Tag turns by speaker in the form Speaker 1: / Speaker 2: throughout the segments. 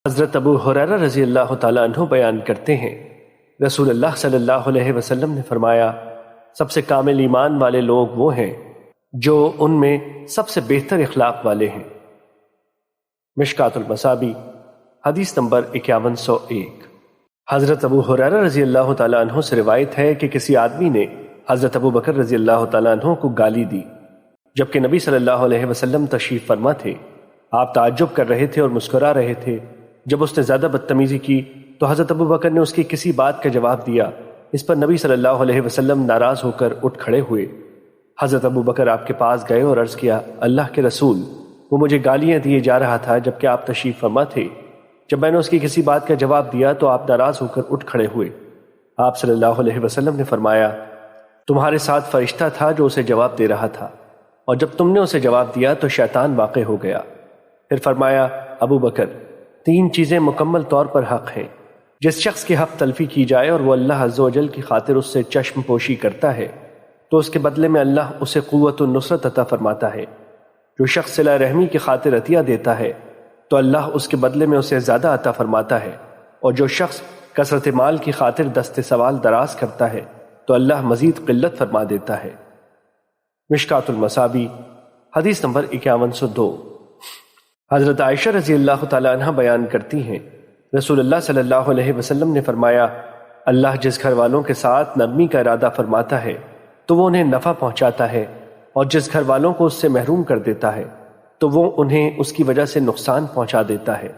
Speaker 1: حضرت ابو ہریرہ رضی اللہ تعالیٰ عنہ بیان کرتے ہیں، رسول اللہ صلی اللہ علیہ وسلم نے فرمایا، سب سے کامل ایمان والے لوگ وہ ہیں جو ان میں سب سے بہتر اخلاق والے ہیں۔ مشکات المصابی حدیث نمبر 5101۔ حضرت ابو ہریرہ رضی اللہ تعالیٰ عنہ سے روایت ہے کہ کسی آدمی نے حضرت ابو بکر رضی اللہ تعالیٰ عنہ کو گالی دی جبکہ نبی صلی اللہ علیہ وسلم تشریف فرما تھے۔ آپ تعجب کر رہے تھے اور مسکرا رہے تھے۔ جب اس نے زیادہ بدتمیزی کی تو حضرت ابو بکر نے اس کی کسی بات کا جواب دیا۔ اس پر نبی صلی اللہ علیہ وسلم ناراض ہو کر اٹھ کھڑے ہوئے۔ حضرت ابو بکر آپ کے پاس گئے اور عرض کیا، اللہ کے رسول، وہ مجھے گالیاں دیے جا رہا تھا جبکہ آپ تشریف فرما تھے۔ جب میں نے اس کی کسی بات کا جواب دیا تو آپ ناراض ہو کر اٹھ کھڑے ہوئے۔ آپ صلی اللہ علیہ وسلم نے فرمایا، تمہارے ساتھ فرشتہ تھا جو اسے جواب دے رہا تھا، اور جب تم نے اسے جواب دیا تو شیطان واقع ہو گیا۔ پھر فرمایا، ابو بکر، 3 چیزیں مکمل طور پر حق ہیں۔ جس شخص کی حق تلفی کی جائے اور وہ اللہ عز و جل کی خاطر اس سے چشم پوشی کرتا ہے تو اس کے بدلے میں اللہ اسے قوت و نصرت عطا فرماتا ہے۔ جو شخص صلہ رحمی کی خاطر عطیہ دیتا ہے تو اللہ اس کے بدلے میں اسے زیادہ عطا فرماتا ہے، اور جو شخص کثرت مال کی خاطر دست سوال دراز کرتا ہے تو اللہ مزید قلت فرما دیتا ہے۔ مشکات المصابی حدیث نمبر 5102۔ حضرت عائشہ رضی اللہ تعالیٰ عنہ بیان کرتی ہیں، رسول اللہ صلی اللہ علیہ وسلم نے فرمایا، اللہ جس گھر والوں کے ساتھ نرمی کا ارادہ فرماتا ہے تو وہ انہیں نفع پہنچاتا ہے، اور جس گھر والوں کو اس سے محروم کر دیتا ہے تو وہ انہیں اس کی وجہ سے نقصان پہنچا دیتا ہے۔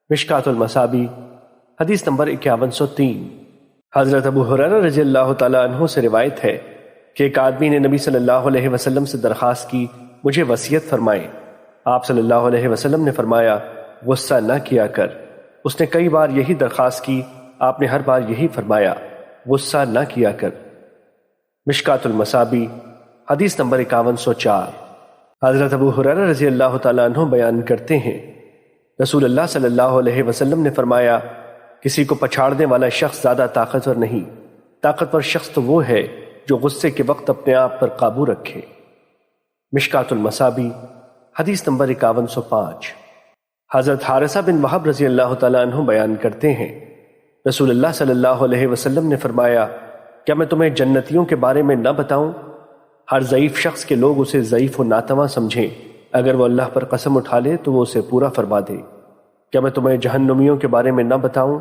Speaker 1: مشکات المصابی حدیث نمبر 5103۔ حضرت ابو ہریرہ رضی اللہ تعالیٰ عنہ سے روایت ہے کہ ایک آدمی نے نبی صلی اللہ علیہ وسلم سے درخواست کی، مجھے وصیت فرمائیں۔ آپ صلی اللہ علیہ وسلم نے فرمایا، غصہ نہ کیا کر۔ اس نے کئی بار یہی درخواست کی، آپ نے ہر بار یہی فرمایا، غصہ نہ کیا کر۔ مشکات المصابی حدیث نمبر 5104۔ حضرت ابو ہریرہ رضی اللہ تعالیٰ عنہ بیان کرتے ہیں، رسول اللہ صلی اللہ علیہ وسلم نے فرمایا، کسی کو پچھاڑنے والا شخص زیادہ طاقتور نہیں، طاقتور شخص تو وہ ہے جو غصے کے وقت اپنے آپ پر قابو رکھے۔ مشکات المصابی حدیث نمبر 5105۔ حضرت حارثہ بن وہب رضی اللہ تعالیٰ عنہ بیان کرتے ہیں، رسول اللہ صلی اللہ علیہ وسلم نے فرمایا، کیا میں تمہیں جنتیوں کے بارے میں نہ بتاؤں؟ ہر ضعیف شخص کے لوگ اسے ضعیف و ناتواں سمجھیں، اگر وہ اللہ پر قسم اٹھا لے تو وہ اسے پورا فرما دے۔ کیا میں تمہیں جہنمیوں کے بارے میں نہ بتاؤں؟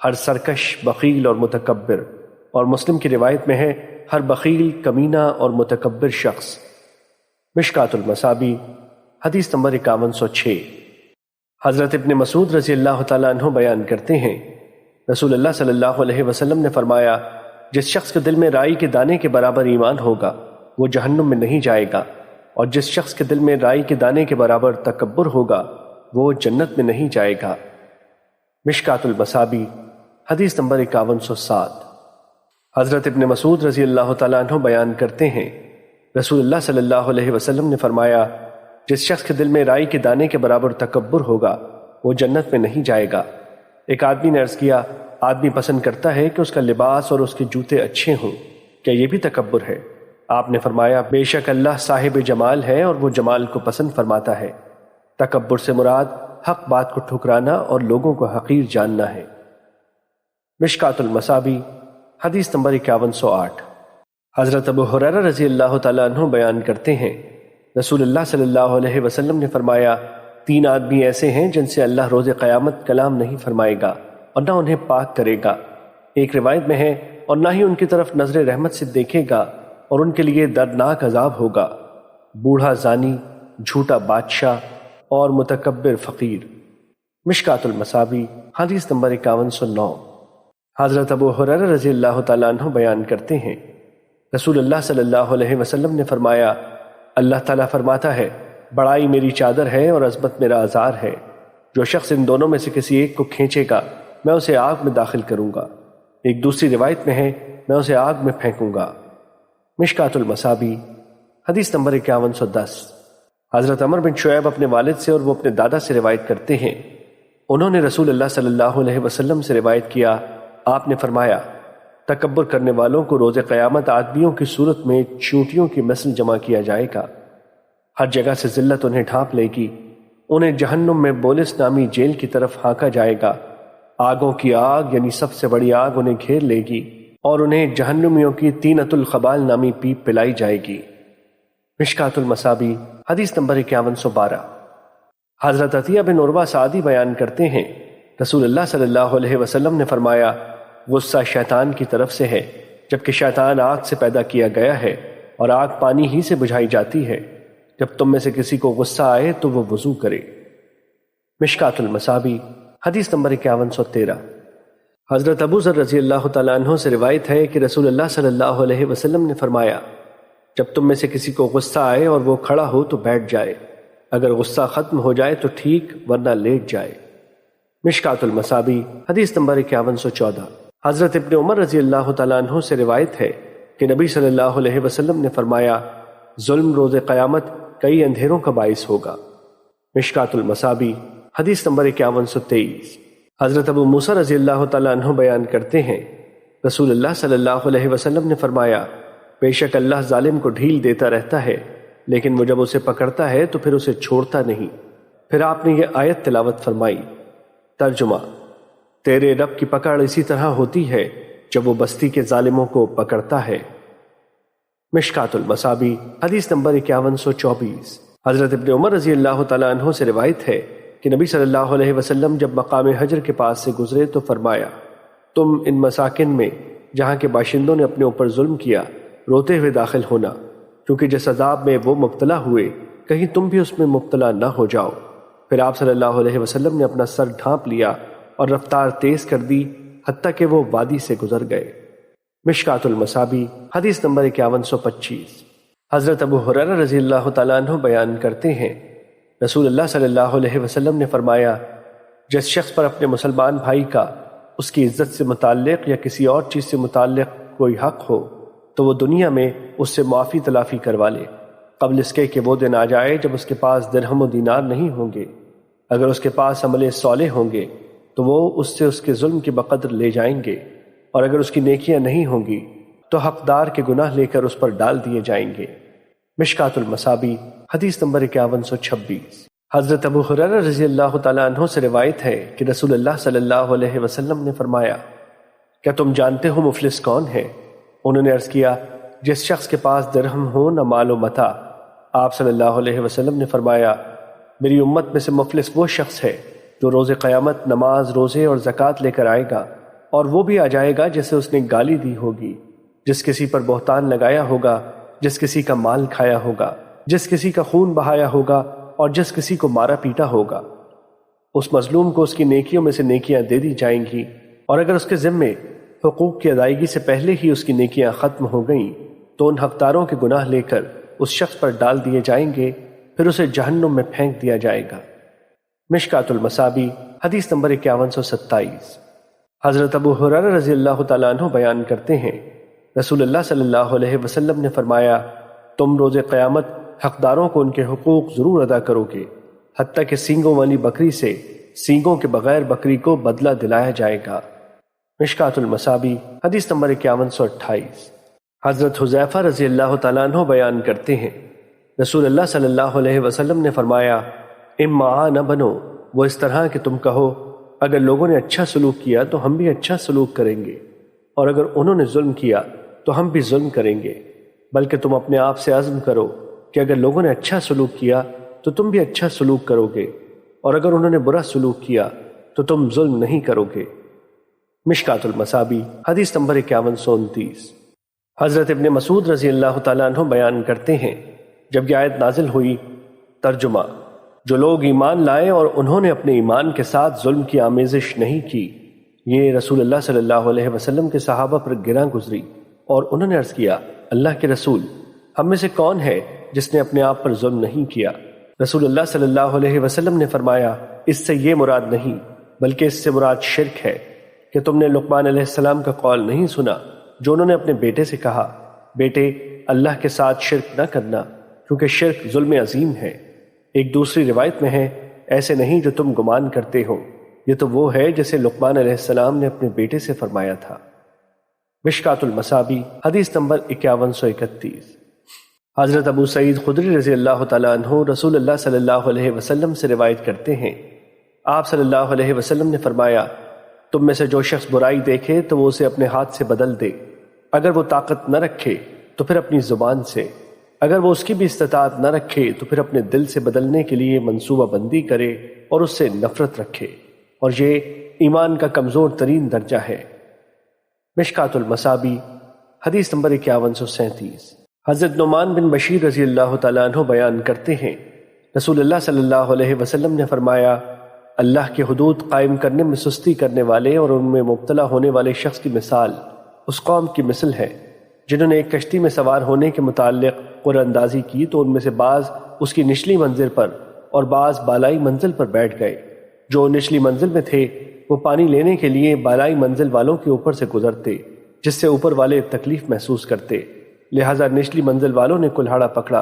Speaker 1: ہر سرکش، بخیل اور متکبر، اور مسلم کی روایت میں ہے، ہر بخیل، کمینہ اور متکبر شخص۔ مشکات المصابی حدیث نمبر 5106۔ حضرت ابن مسعود رضی اللہ تعالیٰ عنہ بیان کرتے ہیں، رسول اللہ صلی اللہ علیہ وسلم نے فرمایا، جس شخص کے دل میں رائی کے دانے کے برابر ایمان ہوگا وہ جہنم میں نہیں جائے گا، اور جس شخص کے دل میں رائی کے دانے کے برابر تکبر ہوگا وہ جنت میں نہیں جائے گا۔ مشکات المصابی حدیث نمبر 5107۔ حضرت ابن مسعود رضی اللہ تعالیٰ عنہ بیان کرتے ہیں، رسول اللہ صلی اللہ علیہ وسلم نے فرمایا، جس شخص کے دل میں رائی کے دانے کے برابر تکبر ہوگا وہ جنت میں نہیں جائے گا۔ ایک آدمی نے عرض کیا، آدمی پسند کرتا ہے کہ اس کا لباس اور اس کے جوتے اچھے ہوں، کیا یہ بھی تکبر ہے؟ آپ نے فرمایا، بے شک اللہ صاحب جمال ہے اور وہ جمال کو پسند فرماتا ہے۔ تکبر سے مراد حق بات کو ٹھکرانا اور لوگوں کو حقیر جاننا ہے۔ مشکات المصابی حدیث نمبر 5108۔ حضرت ابو ہریرہ رضی اللہ تعالیٰ عنہ بیان کرتے ہیں، رسول اللہ صلی اللہ علیہ وسلم نے فرمایا، 3 آدمی ایسے ہیں جن سے اللہ روز قیامت کلام نہیں فرمائے گا اور نہ انہیں پاک کرے گا۔ ایک روایت میں ہے، اور نہ ہی ان کی طرف نظر رحمت سے دیکھے گا، اور ان کے لیے دردناک عذاب ہوگا، بوڑھا زانی، جھوٹا بادشاہ اور متکبر فقیر۔ مشکات المصابی حدیث نمبر 5109۔ حضرت ابو ہریرہ رضی اللہ تعالیٰ عنہ بیان کرتے ہیں، رسول اللہ صلی اللہ علیہ وسلم نے فرمایا، اللہ تعالیٰ فرماتا ہے، بڑائی میری چادر ہے اور عظمت میرا ازار ہے، جو شخص ان دونوں میں سے کسی ایک کو کھینچے گا میں اسے آگ میں داخل کروں گا۔ ایک دوسری روایت میں ہے، میں اسے آگ میں پھینکوں گا۔ مشکات المصابی حدیث نمبر 5110۔ حضرت عمر بن شعیب اپنے والد سے اور وہ اپنے دادا سے روایت کرتے ہیں، انہوں نے رسول اللہ صلی اللہ علیہ وسلم سے روایت کیا، آپ نے فرمایا، تکبر کرنے والوں کو روز قیامت آدمیوں کی صورت میں چونٹیوں کی مثل جمع کیا جائے گا، ہر جگہ سے ذلت انہیں ڈھانپ لے گی، انہیں جہنم میں بولس نامی جیل کی طرف ہانکا جائے گا۔ آگوں کی آگ یعنی سب سے بڑی آگ انہیں گھیر لے گی اور انہیں جہنمیوں کی طینۃ الخبال نامی پیپ پلائی جائے گی۔ مشکات المصابیح حدیث نمبر 5112۔ حضرت عطیہ بن عروہ سعدی بیان کرتے ہیں، رسول اللہ صلی اللہ علیہ وسلم نے فرمایا، غصہ شیطان کی طرف سے ہے، جبکہ شیطان آگ سے پیدا کیا گیا ہے اور آگ پانی ہی سے بجھائی جاتی ہے۔ جب تم میں سے کسی کو غصہ آئے تو وہ وضو کرے۔ مشکات المصابیح حدیث نمبر 5113۔ حضرت ابو ذر رضی اللہ تعالیٰ عنہ سے روایت ہے کہ رسول اللہ صلی اللہ علیہ وسلم نے فرمایا، جب تم میں سے کسی کو غصہ آئے اور وہ کھڑا ہو تو بیٹھ جائے، اگر غصہ ختم ہو جائے تو ٹھیک ورنہ لیٹ جائے۔ مشکات المصابیح حدیث نمبر 5114۔ حضرت ابن عمر رضی اللہ تعالیٰ عنہ سے روایت ہے کہ نبی صلی اللہ علیہ وسلم نے فرمایا، ظلم روز قیامت کئی اندھیروں کا باعث ہوگا۔ مشکات المصابیح حدیث نمبر 5123۔ حضرت ابو موسیٰ رضی اللہ تعالیٰ عنہ بیان کرتے ہیں، رسول اللہ صلی اللہ علیہ وسلم نے فرمایا، بے شک اللہ ظالم کو ڈھیل دیتا رہتا ہے، لیکن وہ جب اسے پکڑتا ہے تو پھر اسے چھوڑتا نہیں۔ پھر آپ نے یہ آیت تلاوت فرمائی۔ ترجمہ: تیرے رب کی پکڑ اسی طرح ہوتی ہے جب وہ بستی کے ظالموں کو پکڑتا ہے۔ مشکات المصابیح حدیث نمبر 5124۔ حضرت ابن عمر رضی اللہ تعالیٰ عنہ سے روایت ہے کہ نبی صلی اللہ علیہ وسلم جب مقام حجر کے پاس سے گزرے تو فرمایا، تم ان مساکن میں جہاں کے باشندوں نے اپنے اوپر ظلم کیا روتے ہوئے داخل ہونا، کیونکہ جس عذاب میں وہ مبتلا ہوئے کہیں تم بھی اس میں مبتلا نہ ہو جاؤ۔ پھر آپ صلی اللہ علیہ وسلم نے اپنا سر ڈھانپ لیا اور رفتار تیز کر دی حتیٰ کہ وہ وادی سے گزر گئے۔ مشکات المصابیح حدیث نمبر 5125۔ حضرت ابو ہریرہ رضی اللہ تعالیٰ عنہ بیان کرتے ہیں، رسول اللہ صلی اللہ علیہ وسلم نے فرمایا، جس شخص پر اپنے مسلمان بھائی کا اس کی عزت سے متعلق یا کسی اور چیز سے متعلق کوئی حق ہو تو وہ دنیا میں اس سے معافی تلافی کروا لے، قبل اس کے کہ وہ دن آ جائے جب اس کے پاس درہم و دینار نہیں ہوں گے۔ اگر اس کے پاس عمل صالح ہوں گے تو وہ اس سے اس کے ظلم کے بقدر لے جائیں گے، اور اگر اس کی نیکیاں نہیں ہوں گی تو حقدار کے گناہ لے کر اس پر ڈال دیے جائیں گے۔ مشکات المصابیح حدیث نمبر 5126۔ حضرت ابو ہریرہ رضی اللہ تعالیٰ عنہ سے روایت ہے کہ رسول اللہ صلی اللہ علیہ وسلم نے فرمایا، کیا تم جانتے ہو مفلس کون ہے؟ انہوں نے عرض کیا، جس شخص کے پاس درہم ہو نہ مال و متاع۔ آپ صلی اللہ علیہ وسلم نے فرمایا، میری امت میں سے مفلس وہ شخص ہے جو روز قیامت نماز، روزے اور زکوٰۃ لے کر آئے گا، اور وہ بھی آ جائے گا جسے اس نے گالی دی ہوگی، جس کسی پر بہتان لگایا ہوگا، جس کسی کا مال کھایا ہوگا، جس کسی کا خون بہایا ہوگا اور جس کسی کو مارا پیٹا ہوگا۔ اس مظلوم کو اس کی نیکیوں میں سے نیکیاں دے دی جائیں گی، اور اگر اس کے ذمے حقوق کی ادائیگی سے پہلے ہی اس کی نیکیاں ختم ہو گئیں تو ان حقداروں کے گناہ لے کر اس شخص پر ڈال دیے جائیں گے، پھر اسے جہنم میں پھینک دیا جائے گا۔ مشکات المصابیح حدیث نمبر 5127۔ حضرت ابو ہریرہ رضی اللہ تعالیٰ عنہ بیان کرتے ہیں، رسول اللہ صلی اللہ علیہ وسلم نے فرمایا، تم روز قیامت حقداروں کو ان کے حقوق ضرور ادا کرو گے، حتیٰ کہ سینگوں والی بکری سے سینگوں کے بغیر بکری کو بدلہ دلایا جائے گا۔ مشکات المصابیح حدیث نمبر 5128۔ حضرت حذیفہ رضی اللہ تعالیٰ عنہ بیان کرتے ہیں، رسول اللہ صلی اللہ علیہ وسلم نے فرمایا، امعاں نہ بنو، وہ اس طرح کہ تم کہو اگر لوگوں نے اچھا سلوک کیا تو ہم بھی اچھا سلوک کریں گے، اور اگر انہوں نے ظلم کیا تو ہم بھی ظلم کریں گے، بلکہ تم اپنے آپ سے عزم کرو کہ اگر لوگوں نے اچھا سلوک کیا تو تم بھی اچھا سلوک کرو گے، اور اگر انہوں نے برا سلوک کیا تو تم ظلم نہیں کرو گے۔ مشکات المصابیح حدیث نمبر 5129۔ حضرت ابن مسعود رضی اللہ تعالیٰ عنہ بیان کرتے ہیں، جب یہ آیت نازل ہوئی، ترجمہ: جو لوگ ایمان لائے اور انہوں نے اپنے ایمان کے ساتھ ظلم کی آمیزش نہیں کی، یہ رسول اللہ صلی اللہ علیہ وسلم کے صحابہ پر گراں گزری، اور انہوں نے عرض کیا، اللہ کے رسول، ہم میں سے کون ہے جس نے اپنے آپ پر ظلم نہیں کیا؟ رسول اللہ صلی اللہ علیہ وسلم نے فرمایا، اس سے یہ مراد نہیں بلکہ اس سے مراد شرک ہے کہ تم نے لقمان علیہ السلام کا قول نہیں سنا جو انہوں نے اپنے بیٹے سے کہا، بیٹے اللہ کے ساتھ شرک نہ کرنا کیونکہ شرک ظلم عظیم ہے۔ ایک دوسری روایت میں ہے، ایسے نہیں جو تم گمان کرتے ہو، یہ تو وہ ہے جسے لقمان علیہ السلام نے اپنے بیٹے سے فرمایا تھا۔ مشکات المصابیح حدیث نمبر 5131۔ حضرت ابو سعید خدری رضی اللہ تعالیٰ عنہ رسول اللہ صلی اللہ علیہ وسلم سے روایت کرتے ہیں، آپ صلی اللہ علیہ وسلم نے فرمایا، تم میں سے جو شخص برائی دیکھے تو وہ اسے اپنے ہاتھ سے بدل دے، اگر وہ طاقت نہ رکھے تو پھر اپنی زبان سے، اگر وہ اس کی بھی استطاعت نہ رکھے تو پھر اپنے دل سے بدلنے کے لیے منصوبہ بندی کرے اور اس سے نفرت رکھے، اور یہ ایمان کا کمزور ترین درجہ ہے۔ مشکات المصابی حدیث نمبر 5137۔ حضرت نعمان بن بشیر رضی اللہ تعالیٰ عنہ بیان کرتے ہیں، رسول اللہ صلی اللہ علیہ وسلم نے فرمایا، اللہ کے حدود قائم کرنے میں سستی کرنے والے اور ان میں مبتلا ہونے والے شخص کی مثال اس قوم کی مثل ہے جنہوں نے ایک کشتی میں سوار ہونے کے متعلق قرعہ اندازی کی تو ان میں سے بعض اس کی نچلی منزل پر اور بعض بالائی منزل پر بیٹھ گئے۔ جو نچلی منزل میں تھے وہ پانی لینے کے لیے بالائی منزل والوں کے اوپر سے گزرتے، جس سے اوپر والے تکلیف محسوس کرتے، لہٰذا نچلی منزل والوں نے کلہاڑا پکڑا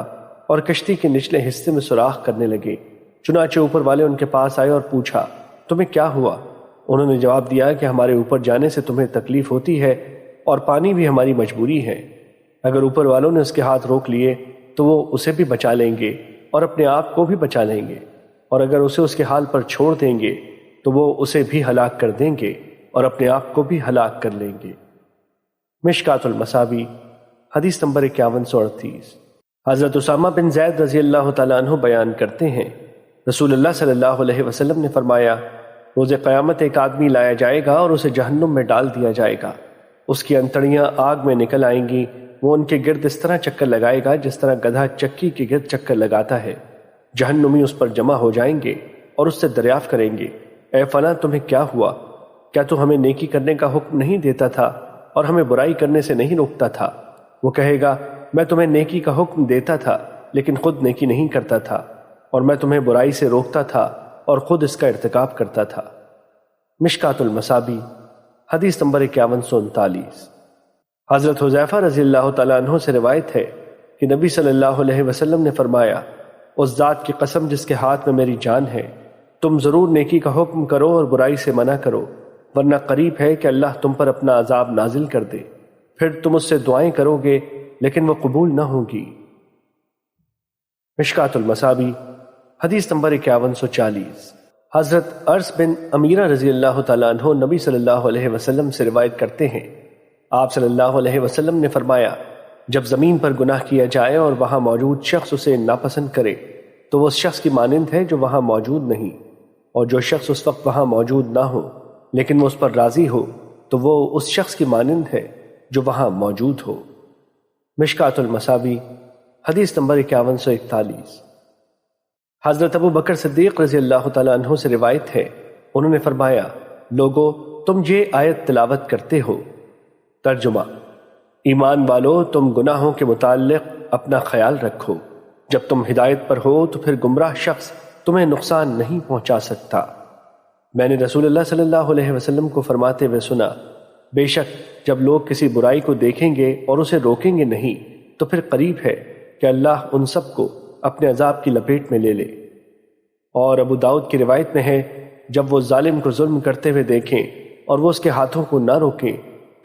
Speaker 1: اور کشتی کے نچلے حصے میں سوراخ کرنے لگے۔ چنانچہ اوپر والے ان کے پاس آئے اور پوچھا، تمہیں کیا ہوا؟ انہوں نے جواب دیا کہ ہمارے اوپر جانے سے تمہیں تکلیف ہوتی ہے اور پانی بھی ہماری مجبوری ہے۔ اگر اوپر والوں نے اس کے ہاتھ روک لیے تو وہ اسے بھی بچا لیں گے اور اپنے آپ کو بھی بچا لیں گے، اور اگر اسے اس کے حال پر چھوڑ دیں گے تو وہ اسے بھی ہلاک کر دیں گے اور اپنے آپ کو بھی ہلاک کر لیں گے۔ مشکات المصابی حدیث نمبر 5138۔ حضرت اسامہ بن زید رضی اللہ تعالیٰ عنہ بیان کرتے ہیں، رسول اللہ صلی اللہ علیہ وسلم نے فرمایا، روز قیامت ایک آدمی لایا جائے گا اور اسے جہنم میں ڈال دیا جائے گا، اس کی انتڑیاں آگ میں نکل آئیں گی، وہ ان کے گرد اس طرح چکر لگائے گا جس طرح گدھا چکی کے گرد چکر لگاتا ہے۔ جہنمی اس پر جمع ہو جائیں گے اور اس سے دریافت کریں گے، اے فلاں تمہیں کیا ہوا؟ کیا تو ہمیں نیکی کرنے کا حکم نہیں دیتا تھا اور ہمیں برائی کرنے سے نہیں روکتا تھا؟ وہ کہے گا، میں تمہیں نیکی کا حکم دیتا تھا لیکن خود نیکی نہیں کرتا تھا، اور میں تمہیں برائی سے روکتا تھا اور خود اس کا ارتکاب کرتا تھا۔ مشکات المصابی حدیث نمبر 5139۔ حضرت حذیفہ رضی اللہ تعالیٰ عنہ سے روایت ہے کہ نبی صلی اللہ علیہ وسلم نے فرمایا، اس ذات کی قسم جس کے ہاتھ میں میری جان ہے، تم ضرور نیکی کا حکم کرو اور برائی سے منع کرو، ورنہ قریب ہے کہ اللہ تم پر اپنا عذاب نازل کر دے، پھر تم اس سے دعائیں کرو گے لیکن وہ قبول نہ ہوں گی۔ مشکات المصابی حدیث نمبر 5140۔ حضرت ارس بن امیرہ رضی اللہ تعالیٰ عنہ نبی صلی اللہ علیہ وسلم سے روایت کرتے ہیں، آپ صلی اللہ علیہ وسلم نے فرمایا، جب زمین پر گناہ کیا جائے اور وہاں موجود شخص اسے ناپسند کرے تو وہ اس شخص کی مانند ہے جو وہاں موجود نہیں، اور جو شخص اس وقت وہاں موجود نہ ہو لیکن وہ اس پر راضی ہو تو وہ اس شخص کی مانند ہے جو وہاں موجود ہو۔ مشکات المصابی حدیث نمبر 5141۔ حضرت ابو بکر صدیق رضی اللہ تعالیٰ عنہ سے روایت ہے، انہوں نے فرمایا، لوگو تم یہ آیت تلاوت کرتے ہو۔ ترجمہ، ایمان والو تم گناہوں کے متعلق اپنا خیال رکھو، جب تم ہدایت پر ہو تو پھر گمراہ شخص تمہیں نقصان نہیں پہنچا سکتا۔ میں نے رسول اللہ صلی اللہ علیہ وسلم کو فرماتے ہوئے سنا، بے شک جب لوگ کسی برائی کو دیکھیں گے اور اسے روکیں گے نہیں تو پھر قریب ہے کہ اللہ ان سب کو اپنے عذاب کی لپیٹ میں لے لے۔ اور ابو داؤد کی روایت میں ہے، جب وہ ظالم کو ظلم کرتے ہوئے دیکھیں اور وہ اس کے ہاتھوں کو نہ روکیں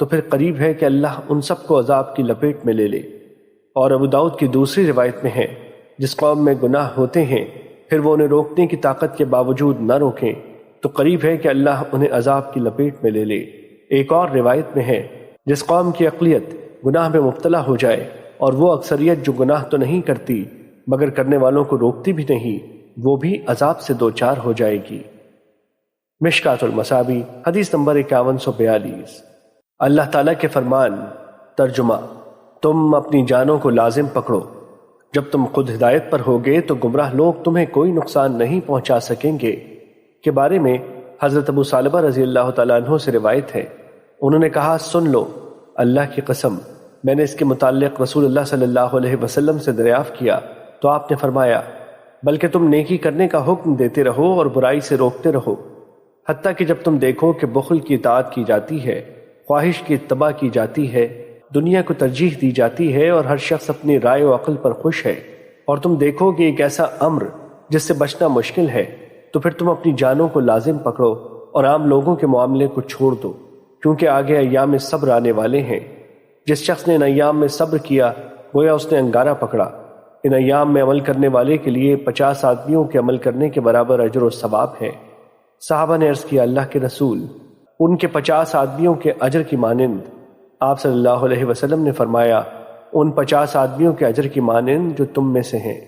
Speaker 1: تو پھر قریب ہے کہ اللہ ان سب کو عذاب کی لپیٹ میں لے لے۔ اور ابو داؤد کی دوسری روایت میں ہے، جس قوم میں گناہ ہوتے ہیں پھر وہ انہیں روکنے کی طاقت کے باوجود نہ روکیں تو قریب ہے کہ اللہ انہیں عذاب کی لپیٹ میں لے لے۔ ایک اور روایت میں ہے، جس قوم کی اقلیت گناہ میں مبتلا ہو جائے اور وہ اکثریت جو گناہ تو نہیں کرتی مگر کرنے والوں کو روکتی بھی نہیں، وہ بھی عذاب سے دوچار ہو جائے گی۔ مشکات المصابی حدیث نمبر 5142۔ اللہ تعالیٰ کے فرمان۔ ترجمہ، تم اپنی جانوں کو لازم پکڑو، جب تم خود ہدایت پر ہوگے تو گمراہ لوگ تمہیں کوئی نقصان نہیں پہنچا سکیں گے کے بارے میں حضرت ابو ثعلبہ رضی اللہ تعالیٰ عنہ سے روایت ہے، انہوں نے کہا، سن لو، اللہ کی قسم میں نے اس کے متعلق رسول اللہ صلی اللہ علیہ وسلم سے دریافت کیا تو آپ نے فرمایا، بلکہ تم نیکی کرنے کا حکم دیتے رہو اور برائی سے روکتے رہو، حتیٰ کہ جب تم دیکھو کہ بخل کی اطاعت کی جاتی ہے، خواہش کی اتباع کی جاتی ہے، دنیا کو ترجیح دی جاتی ہے اور ہر شخص اپنی رائے و عقل پر خوش ہے، اور تم دیکھو کہ ایک ایسا امر جس سے بچنا مشکل ہے، تو پھر تم اپنی جانوں کو لازم پکڑو اور عام لوگوں کے معاملے کو چھوڑ دو، کیونکہ آگے ایام صبر آنے والے ہیں۔ جس شخص نے ان ایام میں صبر کیا گویا اس نے انگارہ پکڑا، ان ایام میں عمل کرنے والے کے لیے 50 آدمیوں کے عمل کرنے کے برابر اجر و ثواب ہے۔ صحابہ نے عرض کیا اللہ کے رسول، ان کے 50 آدمیوں کے اجر کی مانند؟ آپ صلی اللہ علیہ وسلم نے فرمایا ان 50 آدمیوں کے اجر کی مانند جو تم میں سے ہیں۔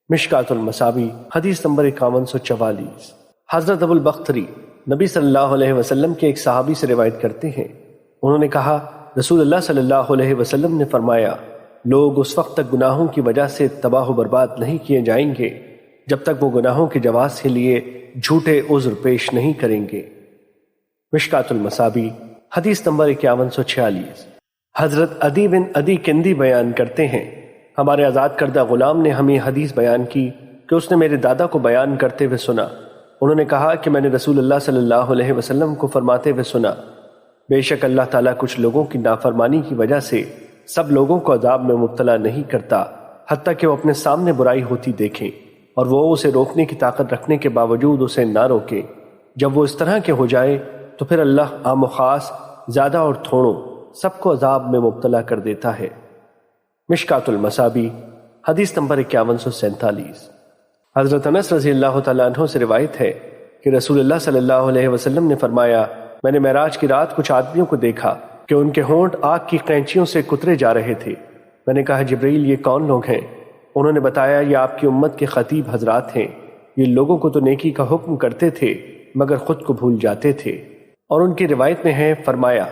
Speaker 1: مشکات المصابیح حدیث نمبر 5144۔ حضرت ابو البختری نبی صلی اللہ علیہ وسلم کے ایک صحابی سے روایت کرتے ہیں، انہوں نے کہا رسول اللہ صلی اللہ علیہ وسلم نے فرمایا لوگ اس وقت تک گناہوں کی وجہ سے تباہ و برباد نہیں کیے جائیں گے جب تک وہ گناہوں کے جواز کے لیے جھوٹے عذر پیش نہیں کریں گے۔ مشکات المصابیح حدیث نمبر 5146۔ حضرت عدی بن عدی کندی بیان کرتے ہیں ہمارے آزاد کردہ غلام نے ہمیں حدیث بیان کی کہ اس نے میرے دادا کو بیان کرتے ہوئے سنا۔ انہوں نے کہا کہ میں نے رسول اللہ صلی اللہ علیہ وسلم کو فرماتے ہوئے سنا بے شک اللہ تعالیٰ کچھ لوگوں کی نافرمانی کی وجہ سے سب لوگوں کو عذاب میں مبتلا نہیں کرتا حتیٰ کہ وہ اپنے سامنے برائی ہوتی دیکھیں اور وہ اسے روکنے کی طاقت رکھنے کے باوجود اسے نہ روکے۔ جب وہ اس طرح کے ہو جائے تو پھر اللہ عام و خاص، زیادہ اور تھوڑوں سب کو عذاب میں مبتلا کر دیتا ہے۔ مشکات المصابیح حدیث نمبر 5147۔ حضرت انس رضی اللہ تعالیٰ عنہ سے روایت ہے کہ رسول اللہ صلی اللہ علیہ وسلم نے فرمایا میں نے معراج کی رات کچھ آدمیوں کو دیکھا کہ ان کے ہونٹ آگ کی قینچیوں سے کترے جا رہے تھے۔ میں نے کہا جبرائیل یہ کون لوگ ہیں؟ انہوں نے بتایا یہ آپ کی امت کے خطیب حضرات ہیں، یہ لوگوں کو تو نیکی کا حکم کرتے تھے مگر خود کو بھول جاتے تھے۔ اور ان کی روایت میں ہے فرمایا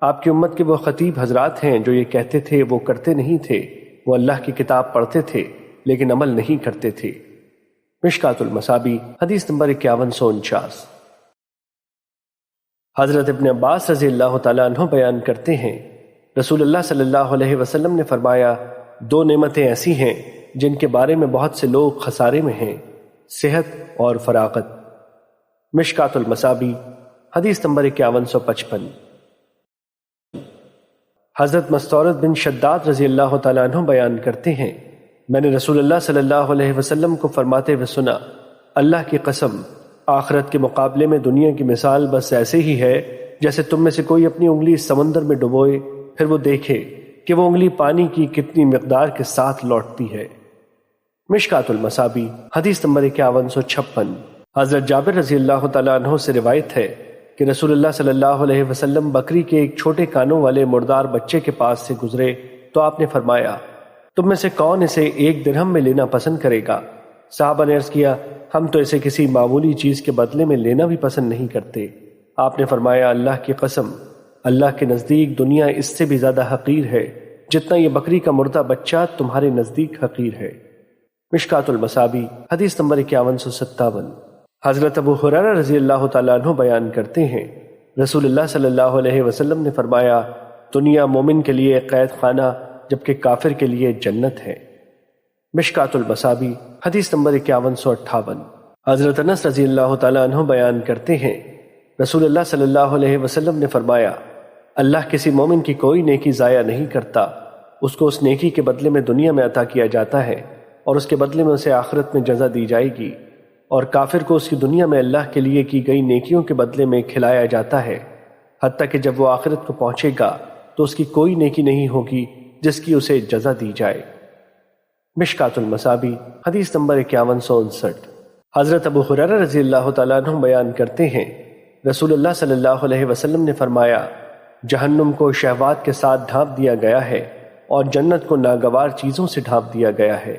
Speaker 1: آپ کی امت کے وہ خطیب حضرات ہیں جو یہ کہتے تھے وہ کرتے نہیں تھے، وہ اللہ کی کتاب پڑھتے تھے لیکن عمل نہیں کرتے تھے۔ مشکات المصابیح حدیث نمبر 5149۔ حضرت ابن عباس رضی اللہ تعالیٰ عنہ بیان کرتے ہیں رسول اللہ صلی اللہ علیہ وسلم نے فرمایا دو نعمتیں ایسی ہیں جن کے بارے میں بہت سے لوگ خسارے میں ہیں، صحت اور فراغت۔ مشکات المصابیح حدیث نمبر 5155۔ حضرت مستورد بن شداد رضی اللہ تعالیٰ عنہ بیان کرتے ہیں میں نے رسول اللہ صلی اللہ علیہ وسلم کو فرماتے ہوئے سنا اللہ کی قسم آخرت کے مقابلے میں دنیا کی مثال بس ایسے ہی ہے جیسے تم میں سے کوئی اپنی انگلی سمندر میں ڈبوئے پھر وہ دیکھے کہ وہ انگلی پانی کی کتنی مقدار کے ساتھ لوٹتی ہے۔ مشکات المصابیح حدیث نمبر 5156۔ حضرت جابر رضی اللہ تعالیٰ عنہ سے روایت ہے کہ رسول اللہ صلی اللہ علیہ وسلم بکری کے ایک چھوٹے کانوں والے مردار بچے کے پاس سے گزرے تو آپ نے فرمایا تم میں سے کون اسے 1 درہم میں لینا پسند کرے گا؟ صحابہ نے عرض کیا ہم تو اسے کسی معمولی چیز کے بدلے میں لینا بھی پسند نہیں کرتے۔ آپ نے فرمایا اللہ کی قسم اللہ کے نزدیک دنیا اس سے بھی زیادہ حقیر ہے جتنا یہ بکری کا مردہ بچہ تمہارے نزدیک حقیر ہے۔ مشکات المصابیح حدیث نمبر 5157۔ حضرت ابو ہریرہ رضی اللہ تعالیٰ عنہ بیان کرتے ہیں رسول اللہ صلی اللہ علیہ وسلم نے فرمایا دنیا مومن کے لیے قید خانہ جبکہ کافر کے لیے جنت ہے۔ مشکات المصابیح حدیث نمبر 5158۔ حضرت انس رضی اللہ تعالیٰ عنہ بیان کرتے ہیں رسول اللہ صلی اللہ علیہ وسلم نے فرمایا اللہ کسی مومن کی کوئی نیکی ضائع نہیں کرتا، اس کو اس نیکی کے بدلے میں دنیا میں عطا کیا جاتا ہے اور اس کے بدلے میں اسے آخرت میں جزا دی جائے گی، اور کافر کو اس کی دنیا میں اللہ کے لیے کی گئی نیکیوں کے بدلے میں کھلایا جاتا ہے حتیٰ کہ جب وہ آخرت کو پہنچے گا تو اس کی کوئی نیکی نہیں ہوگی جس کی اسے جزا دی جائے۔ مشکات المصابیح حدیث نمبر 5159۔ حضرت ابو ہریرہ رضی اللہ تعالیٰ عنہ بیان کرتے ہیں رسول اللہ صلی اللہ علیہ وسلم نے فرمایا جہنم کو شہوات کے ساتھ ڈھانپ دیا گیا ہے اور جنت کو ناگوار چیزوں سے ڈھانپ دیا گیا ہے۔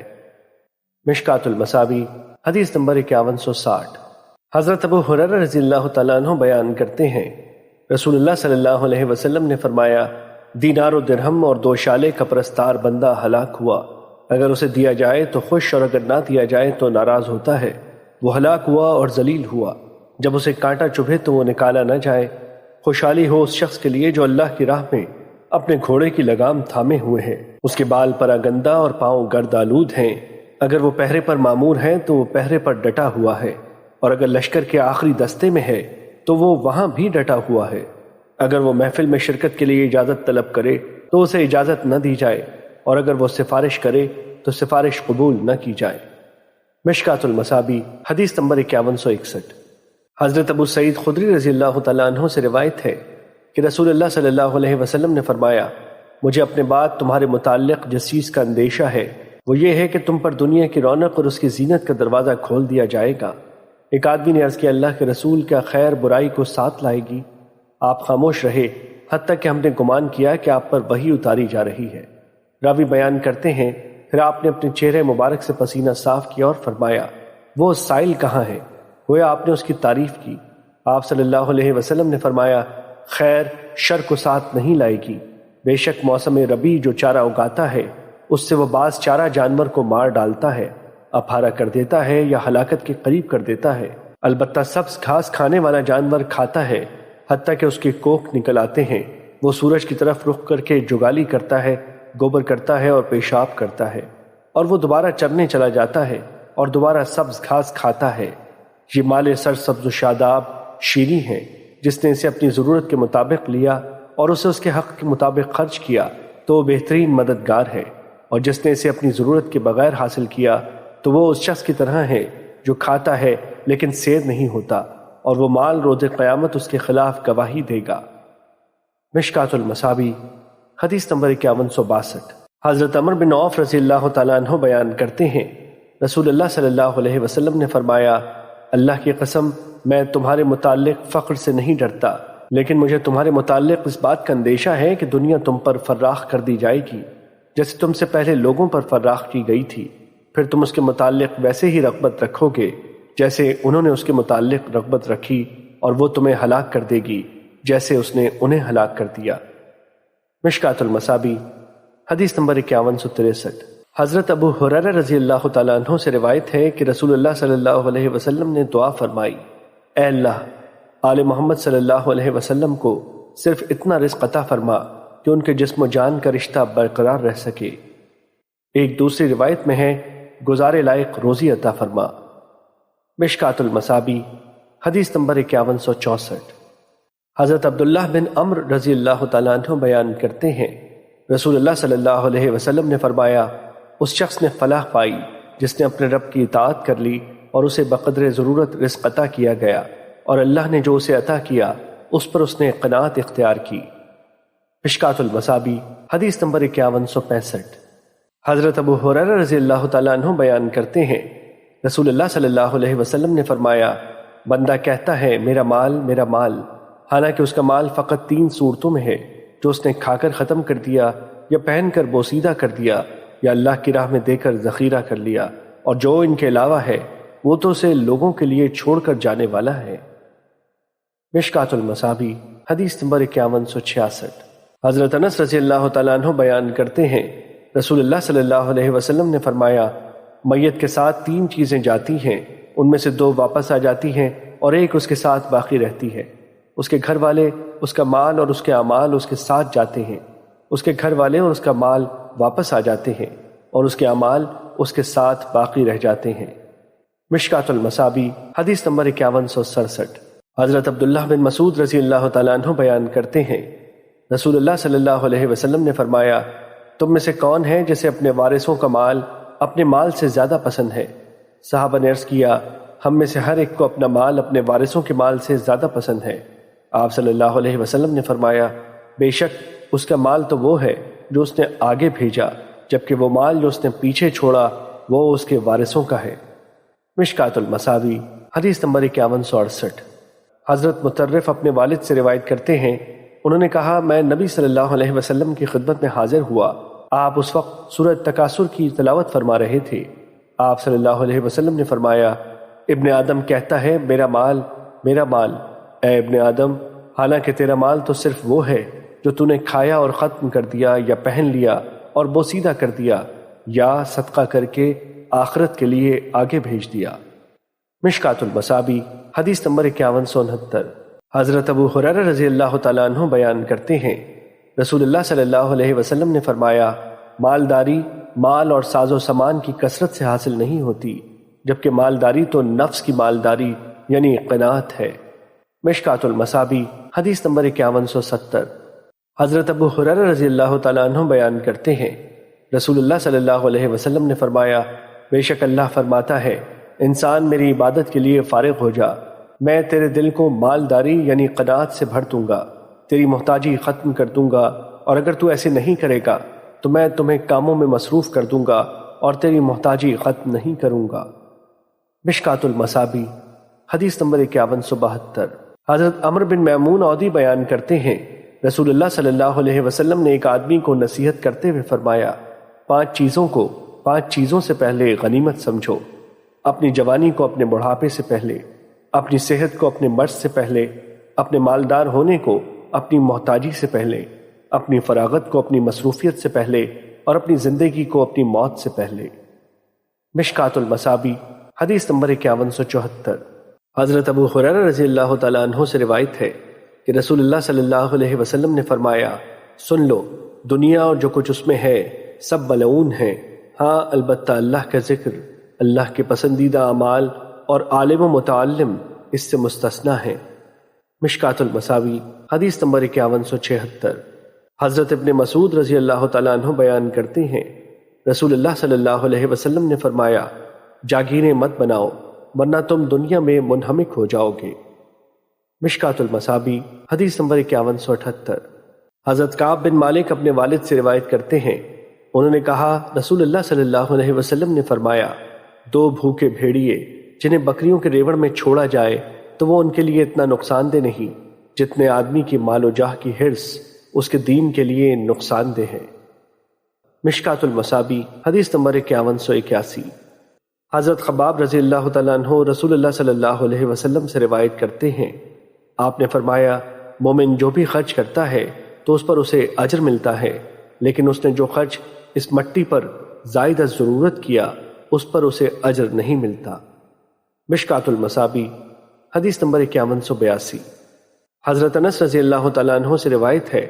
Speaker 1: مشکات المصابیح حدیث نمبر 5160۔ حضرت ابو ہریرہ رضی اللہ تعالیٰ عنہ بیان کرتے ہیں رسول اللہ صلی اللہ علیہ وسلم نے فرمایا دینار و درہم اور 2 شالے کا پرستار بندہ ہلاک ہوا، اگر اسے دیا جائے تو خوش اور اگر نہ دیا جائے تو ناراض ہوتا ہے، وہ ہلاک ہوا اور ذلیل ہوا، جب اسے کانٹا چبھے تو وہ نکالا نہ جائے۔ خوشحالی ہو اس شخص کے لیے جو اللہ کی راہ میں اپنے گھوڑے کی لگام تھامے ہوئے ہیں، اس کے بال پراگندہ اور پاؤں گرد آلود ہیں، اگر وہ پہرے پر معمور ہیں تو وہ پہرے پر ڈٹا ہوا ہے، اور اگر لشکر کے آخری دستے میں ہے تو وہ وہاں بھی ڈٹا ہوا ہے، اگر وہ محفل میں شرکت کے لیے اجازت طلب کرے تو اسے اجازت نہ دی جائے، اور اگر وہ سفارش کرے تو سفارش قبول نہ کی جائے۔ مشکات المصابیح حدیث نمبر 5161۔ حضرت ابو سعید خدری رضی اللہ تعالیٰ عنہ سے روایت ہے کہ رسول اللہ صلی اللہ علیہ وسلم نے فرمایا مجھے اپنے بعد تمہارے متعلق جس چیز کا اندیشہ ہے وہ یہ ہے کہ تم پر دنیا کی رونق اور اس کی زینت کا دروازہ کھول دیا جائے گا۔ ایک آدمی نے عرض کیا، اللہ کے رسول، کیا خیر برائی کو ساتھ لائے گی؟ آپ خاموش رہے حتیٰ کہ ہم نے گمان کیا کہ آپ پر وحی اتاری جا رہی ہے۔ راوی بیان کرتے ہیں، پھر آپ نے اپنے چہرے مبارک سے پسینہ صاف کیا اور فرمایا، وہ سائل کہاں ہے؟ گویا آپ نے اس کی تعریف کی۔ آپ صلی اللہ علیہ وسلم نے فرمایا، خیر شر کو ساتھ نہیں لائے گی۔ بے شک موسم ربیع جو چارہ اگاتا ہے، اس سے وہ بعض چارہ جانور کو مار ڈالتا ہے، اپہارا کر دیتا ہے یا ہلاکت کے قریب کر دیتا ہے۔ البتہ سبز گھاس کھانے والا جانور کھاتا ہے حتیٰ کہ اس کے کوکھ نکل آتے ہیں۔ وہ سورج کی طرف رخ کر کے جگالی کرتا ہے، گوبر کرتا ہے اور پیشاب کرتا ہے، اور وہ دوبارہ چرنے چلا جاتا ہے اور دوبارہ سبز گھاس کھاتا ہے۔ یہ مال سر سبز و شاداب شیریں ہیں۔ جس نے اسے اپنی ضرورت کے مطابق لیا اور اسے اس کے حق کے مطابق خرچ کیا تو وہ بہترین مددگار ہے، اور جس نے اسے اپنی ضرورت کے بغیر حاصل کیا تو وہ اس شخص کی طرح ہے جو کھاتا ہے لیکن سیر نہیں ہوتا، اور وہ مال روز قیامت اس کے خلاف گواہی دے گا۔ مشکات المصابیح حدیث نمبر 5162۔ حضرت عمر بن عوف رضی اللہ تعالیٰ عنہ بیان کرتے ہیں، رسول اللہ صلی اللہ علیہ وسلم نے فرمایا، اللہ کی قسم میں تمہارے متعلق فقر سے نہیں ڈرتا، لیکن مجھے تمہارے متعلق اس بات کا اندیشہ ہے کہ دنیا تم پر فراخ کر دی جائے گی جیسے تم سے پہلے لوگوں پر فراخ کی گئی تھی، پھر تم اس کے متعلق ویسے ہی رغبت رکھو گے جیسے انہوں نے اس کے متعلق رغبت رکھی، اور وہ تمہیں ہلاک کر دے گی جیسے اس نے انہیں ہلاک کر دیا۔ مشکات المصابیح حدیث نمبر 5163۔ حضرت ابو ہریرہ رضی اللہ تعالیٰ عنہ سے روایت ہے کہ رسول اللہ صلی اللہ علیہ وسلم نے دعا فرمائی، اے اللہ، آل محمد صلی اللہ علیہ وسلم کو صرف اتنا رزق عطا فرما کہ ان کے جسم و جان کا رشتہ برقرار رہ سکے۔ ایک دوسری روایت میں ہے، گزارے لائق روزی عطا فرما۔ مشکات المصابیح حدیث نمبر 5164۔ حضرت عبداللہ بن عمرو رضی اللہ تعالیٰ عنہ بیان کرتے ہیں، رسول اللہ صلی اللہ علیہ وسلم نے فرمایا، اس شخص نے فلاح پائی جس نے اپنے رب کی اطاعت کر لی اور اسے بقدر ضرورت رزق عطا کیا گیا، اور اللہ نے جو اسے عطا کیا اس پر اس نے قناعت اختیار کی۔ مشکات المصابیح حدیث نمبر 5165۔ حضرت ابو ہریرہ رضی اللہ تعالیٰ عنہ بیان کرتے ہیں، رسول اللہ صلی اللہ علیہ وسلم نے فرمایا، بندہ کہتا ہے میرا مال، حالانکہ اس کا مال فقط 3 صورتوں میں ہے، جو اس نے کھا کر ختم کر دیا، یا پہن کر بوسیدہ کر دیا، یا اللہ کی راہ میں دے کر ذخیرہ کر لیا، اور جو ان کے علاوہ ہے وہ تو اسے لوگوں کے لیے چھوڑ کر جانے والا ہے۔ مشکات المصابیح حدیث نمبر 5166۔ حضرت انس رضی اللہ تعالیٰ عنہ بیان کرتے ہیں، رسول اللہ صلی اللہ علیہ وسلم نے فرمایا، میت کے ساتھ 3 چیزیں جاتی ہیں، ان میں سے 2 واپس آ جاتی ہیں اور ایک اس کے ساتھ باقی رہتی ہے۔ اس کے گھر والے، اس کا مال اور اس کے اعمال اس کے ساتھ جاتے ہیں۔ اس کے گھر والے اور اس کا مال واپس آ جاتے ہیں، اور اس کے اعمال اس کے ساتھ باقی رہ جاتے ہیں۔ مشکات المصابیح حدیث نمبر 5167۔ حضرت عبداللہ بن مسعود رضی اللہ تعالیٰ عنہ بیان کرتے ہیں، رسول اللہ صلی اللہ علیہ وسلم نے فرمایا، تم میں سے کون ہے جسے اپنے وارثوں کا مال اپنے مال سے زیادہ پسند ہے؟ صحابہ نے عرض کیا، ہم میں سے ہر ایک کو اپنا مال اپنے وارثوں کے مال سے زیادہ پسند ہے۔ آپ صلی اللہ علیہ وسلم نے فرمایا، بے شک اس کا مال تو وہ ہے جو اس نے آگے بھیجا، جبکہ وہ مال جو اس نے پیچھے چھوڑا وہ اس کے وارثوں کا ہے۔ مشکات المصابیح حدیث نمبر 5168۔ حضرت مطرف اپنے والد سے روایت کرتے ہیں، انہوں نے کہا، میں نبی صلی اللہ علیہ وسلم کی خدمت میں حاضر ہوا۔ آپ اس وقت سورۃ تکاثر کی تلاوت فرما رہے تھے۔ آپ صلی اللہ علیہ وسلم نے فرمایا، ابن آدم کہتا ہے میرا مال، اے ابن آدم، حالانکہ تیرا مال تو صرف وہ ہے جو تو نے کھایا اور ختم کر دیا، یا پہن لیا اور بوسیدہ کر دیا، یا صدقہ کر کے آخرت کے لیے آگے بھیج دیا۔ مشکات المصابیح حدیث نمبر 5169۔ حضرت ابو ہریرہ رضی اللہ تعالیٰ عنہ بیان کرتے ہیں، رسول اللہ صلی اللہ علیہ وسلم نے فرمایا، مالداری مال اور ساز و سامان کی کثرت سے حاصل نہیں ہوتی، جبکہ مالداری تو نفس کی مالداری یعنی قناعت ہے۔ مشکات المصابیح حدیث نمبر 5170۔ حضرت ابو ہریرہ رضی اللہ تعالیٰ عنہ بیان کرتے ہیں، رسول اللہ صلی اللہ علیہ وسلم نے فرمایا، بے شک اللہ فرماتا ہے، انسان میری عبادت کے لیے فارغ ہو جا، میں تیرے دل کو مالداری یعنی قناعت سے بھر دوں گا، تیری محتاجی ختم کر دوں گا، اور اگر تو ایسے نہیں کرے گا تو میں تمہیں کاموں میں مصروف کر دوں گا اور تیری محتاجی ختم نہیں کروں گا۔ مشکات المصابیح حدیث نمبر 5172۔ حضرت عمرو بن میمون عودی بیان کرتے ہیں، رسول اللہ صلی اللہ علیہ وسلم نے ایک آدمی کو نصیحت کرتے ہوئے فرمایا، 5 چیزوں کو 5 چیزوں سے پہلے غنیمت سمجھو، اپنی جوانی کو اپنے بڑھاپے سے پہلے، اپنی صحت کو اپنے مرض سے پہلے، اپنے مالدار ہونے کو اپنی محتاجی سے پہلے، اپنی فراغت کو اپنی مصروفیت سے پہلے، اور اپنی زندگی کو اپنی موت سے پہلے۔ مشکات المصابیح حدیث نمبر 5174۔ حضرت ابو ہریرہ رضی اللہ تعالیٰ عنہ سے روایت ہے کہ رسول اللہ صلی اللہ علیہ وسلم نے فرمایا، سن لو، دنیا اور جو کچھ اس میں ہے سب ملعون ہیں، ہاں البتہ اللہ کا ذکر، اللہ کے پسندیدہ اعمال اور عالم و متعلم اس سے مستثنیٰ ہیں۔ مشکات المصابیح حدیث نمبر 5176۔ حضرت ابن مسعود رضی اللہ تعالیٰ عنہ بیان کرتے ہیں، رسول اللہ صلی اللہ علیہ وسلم نے فرمایا، جاگیریں مت بناؤ ورنہ تم دنیا میں منہمک ہو جاؤ گے۔ مشکات المصابیح حدیث نمبر 5178۔ حضرت کعب بن مالک اپنے والد سے روایت کرتے ہیں، انہوں نے کہا، رسول اللہ صلی اللہ علیہ وسلم نے فرمایا، 2 بھوکے بھیڑیے جنہیں بکریوں کے ریوڑ میں چھوڑا جائے تو وہ ان کے لیے اتنا نقصان دہ نہیں جتنے آدمی کی مال و جاہ کی حرص اس کے دین کے لیے نقصان دہ ہے۔ مشکات المصابیح حدیث نمبر 5181۔ حضرت خباب رضی اللہ تعالیٰ عنہ رسول اللہ صلی اللہ علیہ وسلم سے روایت کرتے ہیں، آپ نے فرمایا، مومن جو بھی خرچ کرتا ہے تو اس پر اسے اجر ملتا ہے، لیکن اس نے جو خرچ اس مٹی پر زائد از ضرورت کیا اس پر اسے اجر نہیں ملتا۔ مشکات المصابیح حدیث نمبر 5182۔ حضرت انس رضی اللہ تعالیٰ عنہ سے روایت ہے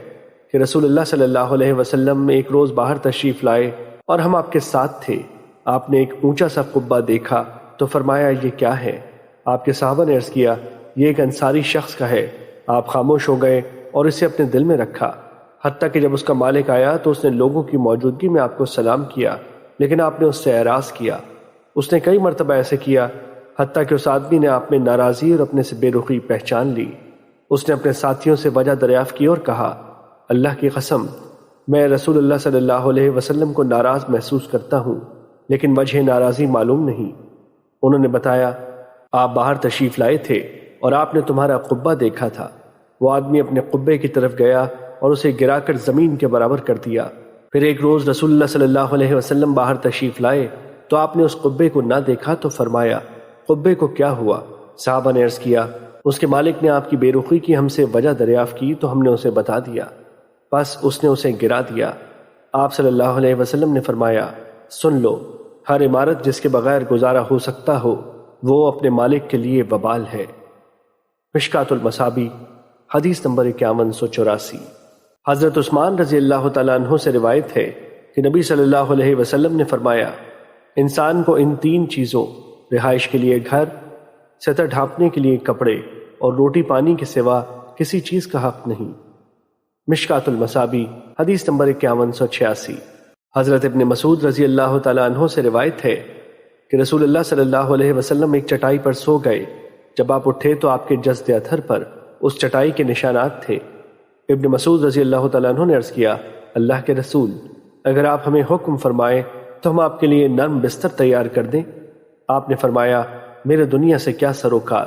Speaker 1: کہ رسول اللہ صلی اللہ علیہ وسلم ایک روز باہر تشریف لائے اور ہم آپ کے ساتھ تھے۔ آپ نے ایک اونچا سا قبہ دیکھا تو فرمایا، یہ کیا ہے؟ آپ کے صحابہ نے عرض کیا، یہ ایک انصاری شخص کا ہے۔ آپ خاموش ہو گئے اور اسے اپنے دل میں رکھا، حتیٰ کہ جب اس کا مالک آیا تو اس نے لوگوں کی موجودگی میں آپ کو سلام کیا، لیکن آپ نے اس سے اعراض کیا۔ اس نے کئی مرتبہ ایسے کیا، حتیٰ کہ اس آدمی نے آپ میں ناراضی اور اپنے سے بے رخی پہچان لی۔ اس نے اپنے ساتھیوں سے وجہ دریافت کی اور کہا، اللہ کی قسم، میں رسول اللہ صلی اللہ علیہ وسلم کو ناراض محسوس کرتا ہوں، لیکن وجہ ناراضی معلوم نہیں۔ انہوں نے بتایا، آپ باہر تشریف لائے تھے اور آپ نے تمہارا قبہ دیکھا تھا۔ وہ آدمی اپنے قبے کی طرف گیا اور اسے گرا کر زمین کے برابر کر دیا۔ پھر ایک روز رسول اللہ صلی اللہ علیہ وسلم باہر تشریف لائے تو آپ نے اس قبے کو نہ دیکھا تو فرمایا، قبے کو کیا ہوا؟ صحابہ نے عرض کیا، اس کے مالک نے آپ کی بے رخی کی ہم سے وجہ دریافت کی تو ہم نے اسے بتا دیا، بس اس نے اسے گرا دیا۔ آپ صلی اللہ علیہ وسلم نے فرمایا، سن لو، ہر عمارت جس کے بغیر گزارا ہو سکتا ہو وہ اپنے مالک کے لیے وبال ہے۔ مشکات المصابیح حدیث نمبر 5184۔ حضرت عثمان رضی اللہ تعالیٰ عنہ سے روایت ہے کہ نبی صلی اللہ علیہ وسلم نے فرمایا، انسان کو ان 3 چیزوں، رہائش کے لیے گھر، سطر ڈھانپنے کے لیے کپڑے اور روٹی پانی کے سوا کسی چیز کا حق نہیں۔ مشکات المصابیح حدیث نمبر 5186۔ حضرت ابن مسعود رضی اللہ تعالیٰ عنہ سے روایت ہے کہ رسول اللہ صلی اللہ علیہ وسلم ایک چٹائی پر سو گئے، جب آپ اٹھے تو آپ کے جسد اتھر پر اس چٹائی کے نشانات تھے۔ ابن مسعود رضی اللہ تعالیٰ عنہ نے عرض کیا، اللہ کے رسول، اگر آپ ہمیں حکم فرمائیں تو ہم آپ کے لیے نرم بستر تیار کر دیں۔ آپ نے فرمایا، میرے دنیا سے کیا سروکار،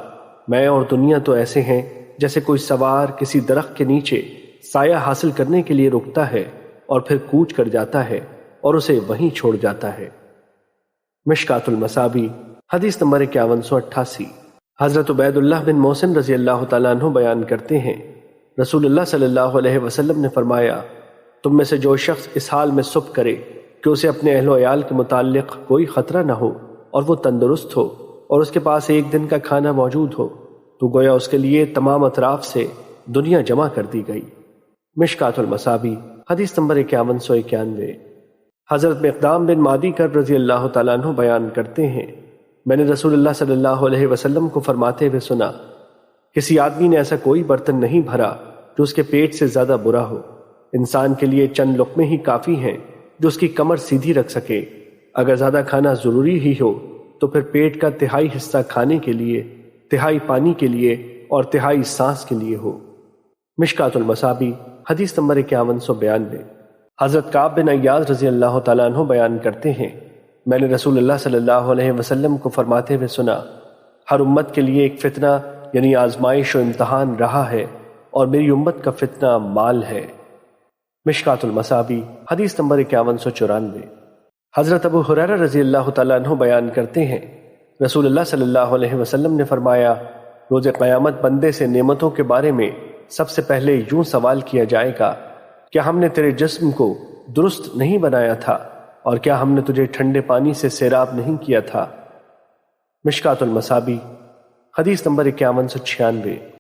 Speaker 1: میں اور دنیا تو ایسے ہیں جیسے کوئی سوار کسی درخت کے نیچے سایہ حاصل کرنے کے لیے رکتا ہے اور پھر کوچ کر جاتا ہے اور اسے وہیں چھوڑ جاتا ہے۔ مشکات المصابیح حدیث نمبر 5188۔ حضرت عبید اللہ بن محسن رضی اللہ تعالیٰ عنہ بیان کرتے ہیں، رسول اللہ صلی اللہ علیہ وسلم نے فرمایا، تم میں سے جو شخص اس حال میں صبح کرے کہ اسے اپنے اہل و عیال کے متعلق کوئی خطرہ نہ ہو اور وہ تندرست ہو اور اس کے پاس ایک دن کا کھانا موجود ہو، تو گویا اس کے لیے تمام اطراف سے دنیا جمع کر دی گئی۔ مشکات المصابیح حدیث نمبر 5191۔ حضرت مقدام بن معدی کرب رضی اللہ تعالیٰ عنہ بیان کرتے ہیں، میں نے رسول اللہ صلی اللہ علیہ وسلم کو فرماتے ہوئے سنا، کسی آدمی نے ایسا کوئی برتن نہیں بھرا جو اس کے پیٹ سے زیادہ برا ہو۔ انسان کے لیے چند لقمے ہی کافی ہیں جو اس کی کمر سیدھی رکھ سکے۔ اگر زیادہ کھانا ضروری ہی ہو تو پھر پیٹ کا تہائی حصہ کھانے کے لیے، تہائی پانی کے لیے اور تہائی سانس کے لیے ہو۔ مشکات المصابیح حدیث نمبر 5192۔ حضرت کعب بن ایاز رضی اللہ تعالیٰ عنہ بیان کرتے ہیں، میں نے رسول اللہ صلی اللہ علیہ وسلم کو فرماتے ہوئے سنا، ہر امت کے لیے ایک فتنہ یعنی آزمائش و امتحان رہا ہے، اور میری امت کا فتنہ مال ہے۔ مشکات المصابی حدیث نمبر 5194۔ حضرت ابو ہریرہ رضی اللہ تعالیٰ عنہ بیان کرتے ہیں، رسول اللہ صلی اللہ علیہ وسلم نے فرمایا، روز قیامت بندے سے نعمتوں کے بارے میں سب سے پہلے یوں سوال کیا جائے گا، کیا ہم نے تیرے جسم کو درست نہیں بنایا تھا، اور کیا ہم نے تجھے ٹھنڈے پانی سے سیراب نہیں کیا تھا؟ مشکات المصابی حدیث نمبر 5196۔